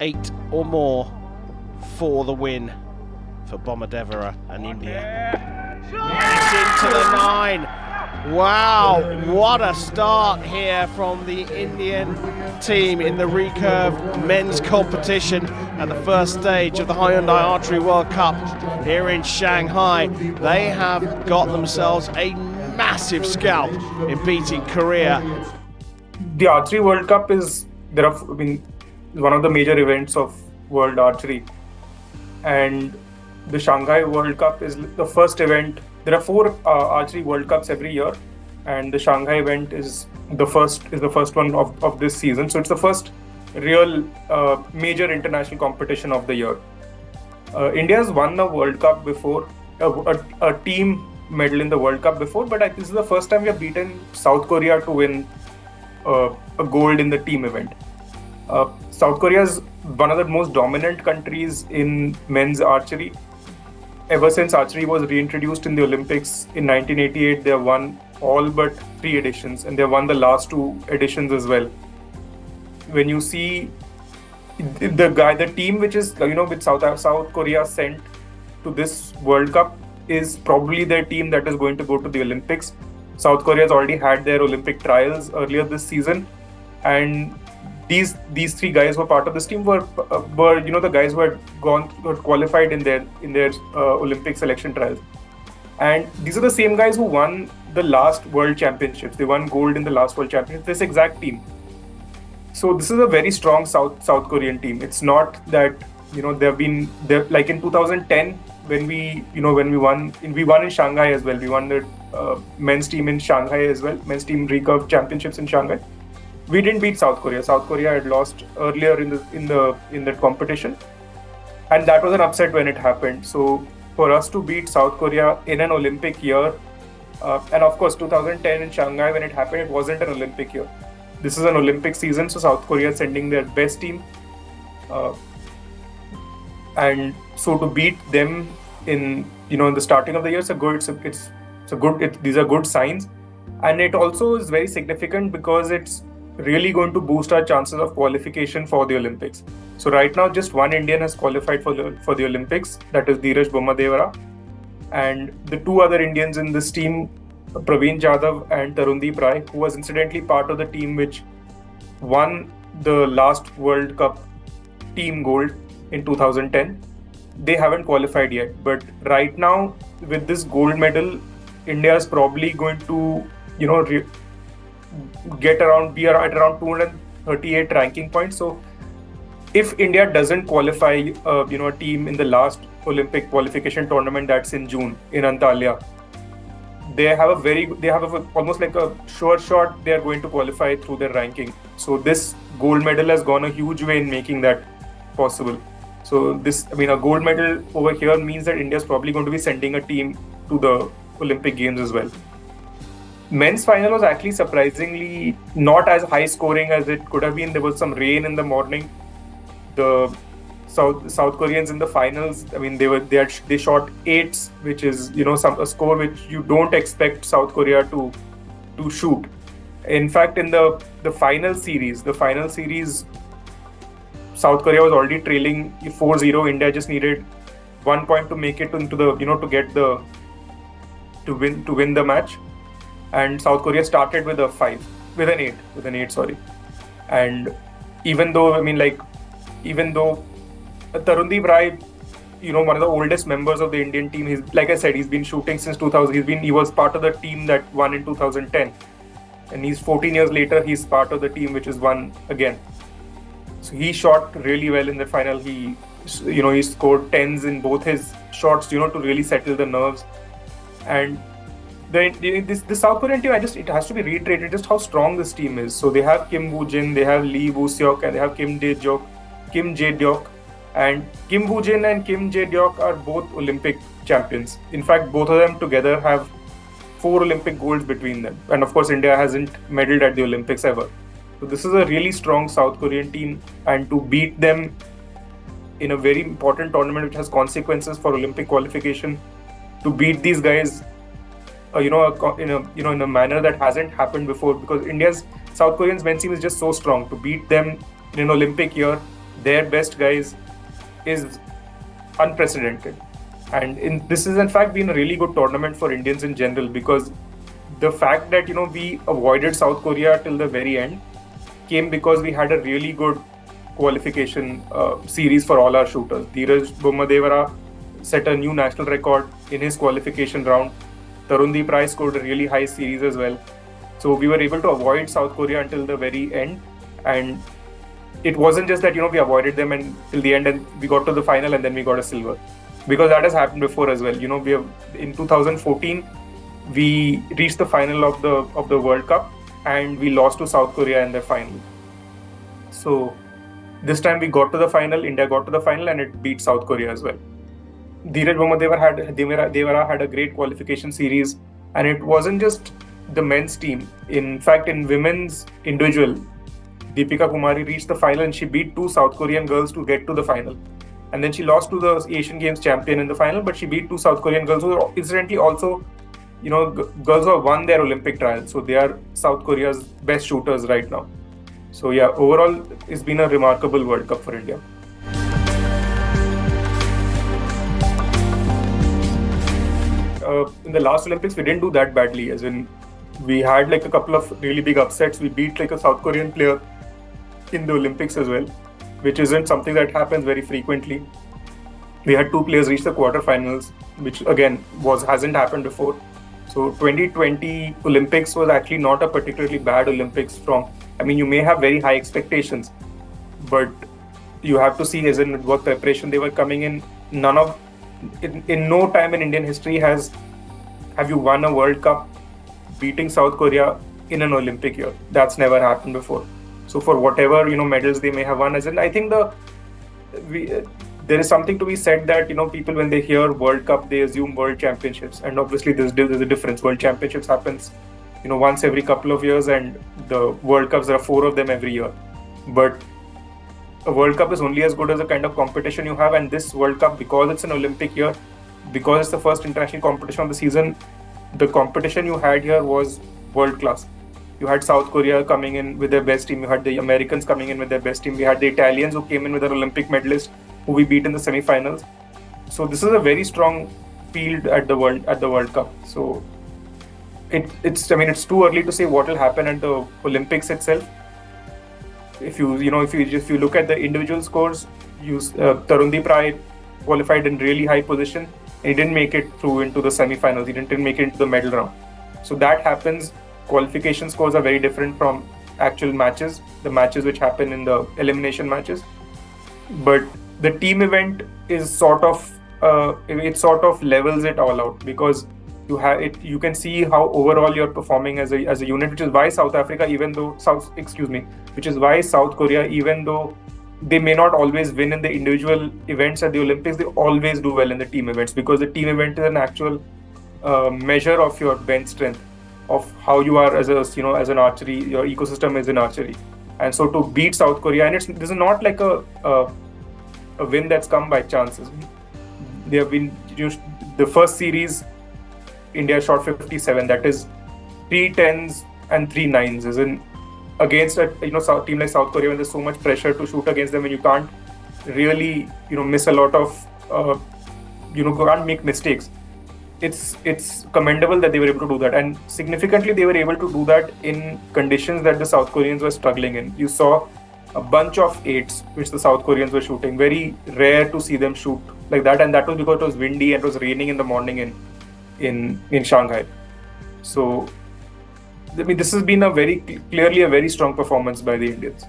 8 or more for the win for Bommadevara and India. It's into the 9. Wow, what a start here from the Indian team in the recurve men's competition at the first stage of the Hyundai Archery World Cup here in Shanghai. They have got themselves a massive scalp in beating Korea. The Archery World Cup is one of the major events of world archery, and the Shanghai World Cup is the first event. There are 4 Archery World Cups every year, and the Shanghai event is the first one of this season. So it's the first real major international competition of the year. India has won the World Cup before, a team medal in the World Cup before, but this is the first time we have beaten South Korea to win a gold in the team event. South Korea is one of the most dominant countries in men's archery. Ever since archery was reintroduced in the Olympics in 1988, they have won all but 3 editions, and they have won the last 2 editions as well. When you see the team which is with South Korea sent to this World Cup is probably their team that is going to go to the Olympics. South Korea has already had their Olympic trials earlier this season, and these 3 guys who were part of this team were the guys who had qualified in their Olympic selection trials. And these are the same guys who won the last World Championships. They won gold in the last World Championships. This exact team. So this is a very strong South Korean team. It's not that they're like in 2010 when we won in Shanghai as well. We won the men's team in Shanghai as well. Men's team recurve championships in Shanghai. We didn't beat South Korea. South Korea had lost earlier in the competition, and that was an upset when it happened. So for us to beat South Korea in an Olympic year, and of course 2010 in Shanghai when it happened, it wasn't an Olympic year. This is an Olympic season, so South Korea is sending their best team, and so to beat them in the starting of the year, these are good signs, and it also is very significant because it's really going to boost our chances of qualification for the Olympics. So right now, just one Indian has qualified for the Olympics. That is Dhiraj Bommadevara, and the 2 other Indians in this team, Pravin, Jadhav, and Tarundeep Rai, who was incidentally part of the team which won the last World Cup team gold in 2010. They haven't qualified yet, but right now with this gold medal, India is probably going to be at around 238 ranking points. So if India doesn't qualify a team in the last Olympic qualification tournament that's in June in Antalya, they have almost like a sure shot they are going to qualify through their ranking. So this gold medal has gone a huge way in making that possible. So a gold medal over here means that India is probably going to be sending a team to the Olympic Games as well. Men's final was actually surprisingly not as high scoring as it could have been. There was some rain in the morning. The South Koreans in the finals, they shot 8s, which is a score which you don't expect South Korea to shoot. In fact, in the final series, South Korea was already trailing 4-0. India just needed 1 point to make it into the to win the match. And South Korea started with an 8, and even though Tarundeep Rai, one of the oldest members of the Indian team, he's been shooting since 2000. He was part of the team that won in 2010, and he's 14 years later. He's part of the team which is won again. So he shot really well in the final. He scored 10s in both his shots, to really settle the nerves. And the South Korean team, it has to be reiterated just how strong this team is. So they have Kim Woo-jin, they have Lee Woo-seok, and they have Kim Jae-deok. And Kim Woo-jin and Kim Jae-deok are both Olympic champions. In fact, both of them together have 4 Olympic golds between them. And of course, India hasn't medaled at the Olympics ever. So this is a really strong South Korean team, and to beat them in a very important tournament which has consequences for Olympic qualification, to beat these guys in a manner that hasn't happened before, because South Koreans men's team is just so strong. To beat them in an Olympic year their best guys is unprecedented. And this has in fact been a really good tournament for Indians in general, because the fact that we avoided South Korea till the very end came because we had a really good qualification series for all our shooters. Dhiraj Bommadevara set a new national record in his qualification round. Tarundeep Rai scored a really high series as well. So we were able to avoid South Korea until the very end. And it wasn't just that we avoided them until the end and we got to the final and then we got a silver, because that has happened before as well. We have in 2014 we reached the final of the World Cup and we lost to South Korea in the final. So this time we got to the final, India got to the final, and it beat South Korea as well. Dhiraj Bommadevara had a great qualification series, and it wasn't just the men's team. In fact, in women's individual, Deepika Kumari reached the final and she beat two South Korean girls to get to the final. And then she lost to the Asian Games champion in the final, but she beat two South Korean girls who are incidentally also, girls who have won their Olympic trials. So they are South Korea's best shooters right now. So yeah, overall, it's been a remarkable World Cup for India. In the last Olympics, we didn't do that badly. As in, we had like a couple of really big upsets. We beat like a South Korean player in the Olympics as well, which isn't something that happens very frequently. We had two players reach the quarterfinals, which again hasn't happened before. So 2020 Olympics was actually not a particularly bad Olympics you may have very high expectations, but you have to see as in what preparation they were coming in. In no time in Indian history have you won a World Cup beating South Korea in an Olympic year. That's never happened before. So for whatever medals they may have won, I think there is something to be said that people, when they hear World Cup, they assume World Championships, and obviously there's a difference. World Championships happens once every couple of years, and the World Cups, there are 4 of them every year. But a World Cup is only as good as the kind of competition you have, and this World Cup, because it's an Olympic year, because it's the first international competition of the season, the competition you had here was world class. You had South Korea coming in with their best team, you had the Americans coming in with their best team, we had the Italians who came in with an Olympic medalist who we beat in the semi-finals. So this is a very strong field at the World Cup. So it's too early to say what will happen at the Olympics itself. If you look at the individual scores, Tarundeep Rai qualified in really high position. He didn't make it through into the semi-finals. He didn't make it into the medal round. So that happens. Qualification scores are very different from actual matches, the matches which happen in the elimination matches. But the team event is sort of levels it all out, because you can see how overall you're performing as a unit, which is why South Korea, even though they may not always win in the individual events at the Olympics, they always do well in the team events, because the team event is an actual measure of your bench strength, of how you are as an archery, your ecosystem is in archery. And so to beat South Korea, and this is not like a win that's come by chances. They have been the first series, India shot 57. That is 3 10s and 3 9s. As in, against a team like South Korea, when there's so much pressure to shoot against them, and you can't really miss a lot of can't make mistakes. It's commendable that they were able to do that, and significantly they were able to do that in conditions that the South Koreans were struggling in. You saw a bunch of 8s which the South Koreans were shooting. Very rare to see them shoot like that, and that was because it was windy and it was raining in the morning in Shanghai. So this has been clearly a very strong performance by the Indians.